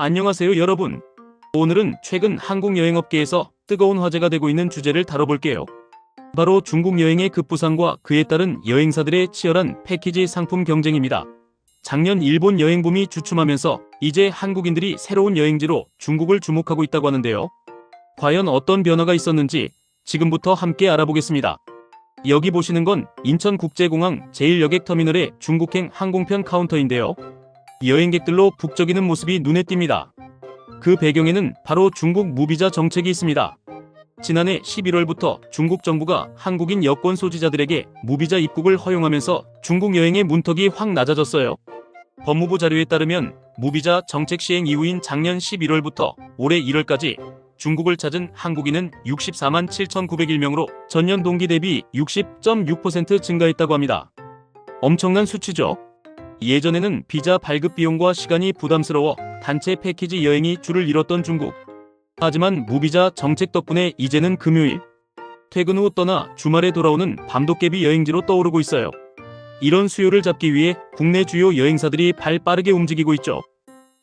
안녕하세요 여러분. 오늘은 최근 한국 여행업계에서 뜨거운 화제가 되고 있는 주제를 다뤄볼게요. 바로 중국 여행의 급부상과 그에 따른 여행사들의 치열한 패키지 상품 경쟁입니다. 작년 일본 여행붐이 주춤하면서 이제 한국인들이 새로운 여행지로 중국을 주목하고 있다고 하는데요. 과연 어떤 변화가 있었는지 지금부터 함께 알아보겠습니다. 여기 보시는 건 인천국제공항 제1여객터미널의 중국행 항공편 카운터인데요. 여행객들로 북적이는 모습이 눈에 띕니다. 그 배경에는 바로 중국 무비자 정책이 있습니다. 지난해 11월부터 중국 정부가 한국인 여권 소지자들에게 무비자 입국을 허용하면서 중국 여행의 문턱이 확 낮아졌어요. 법무부 자료에 따르면 무비자 정책 시행 이후인 작년 11월부터 올해 1월까지 중국을 찾은 한국인은 64만 7,901명으로 전년 동기 대비 60.6% 증가했다고 합니다. 엄청난 수치죠. 예전에는 비자 발급 비용과 시간이 부담스러워 단체 패키지 여행이 줄을 이뤘던 중국. 하지만 무비자 정책 덕분에 이제는 금요일, 퇴근 후 떠나 주말에 돌아오는 밤도깨비 여행지로 떠오르고 있어요. 이런 수요를 잡기 위해 국내 주요 여행사들이 발 빠르게 움직이고 있죠.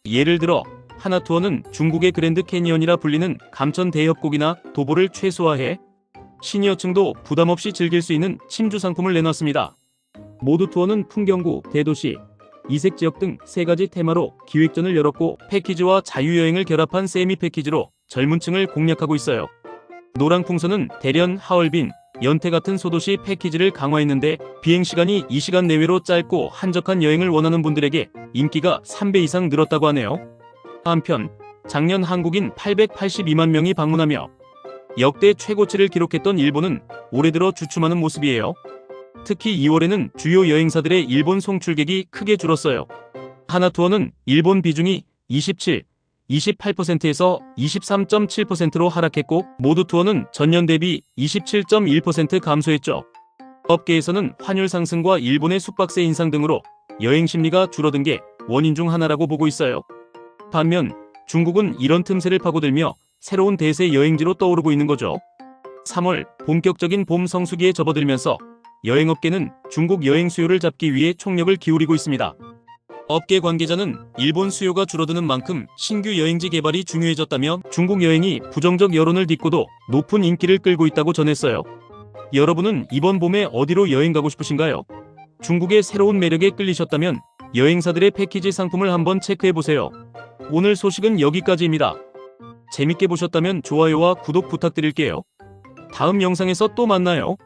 예를 들어 하나투어는 중국의 그랜드 캐니언이라 불리는 감천 대협곡이나 도보를 최소화해 시니어층도 부담없이 즐길 수 있는 침주 상품을 내놨습니다. 모두투어는 풍경구, 대도시, 이색지역 등 3가지 테마로 기획전을 열었고 패키지와 자유여행을 결합한 세미 패키지로 젊은 층을 공략하고 있어요. 노랑풍선은 대련, 하얼빈, 연태 같은 소도시 패키지를 강화했는데 비행시간이 2시간 내외로 짧고 한적한 여행을 원하는 분들에게 인기가 3배 이상 늘었다고 하네요. 한편 작년 한국인 882만 명이 방문하며 역대 최고치를 기록했던 일본은 올해 들어 주춤하는 모습이에요. 특히 2월에는 주요 여행사들의 일본 송출객이 크게 줄었어요. 하나투어는 일본 비중이 28%에서 23.7%로 하락했고 모두투어는 전년 대비 27.1% 감소했죠. 업계에서는 환율 상승과 일본의 숙박세 인상 등으로 여행 심리가 줄어든 게 원인 중 하나라고 보고 있어요. 반면 중국은 이런 틈새를 파고들며 새로운 대세 여행지로 떠오르고 있는 거죠. 3월 본격적인 봄 성수기에 접어들면서 여행업계는 중국 여행 수요를 잡기 위해 총력을 기울이고 있습니다. 업계 관계자는 일본 수요가 줄어드는 만큼 신규 여행지 개발이 중요해졌다며 중국 여행이 부정적 여론을 딛고도 높은 인기를 끌고 있다고 전했어요. 여러분은 이번 봄에 어디로 여행 가고 싶으신가요? 중국의 새로운 매력에 끌리셨다면 여행사들의 패키지 상품을 한번 체크해보세요. 오늘 소식은 여기까지입니다. 재밌게 보셨다면 좋아요와 구독 부탁드릴게요. 다음 영상에서 또 만나요.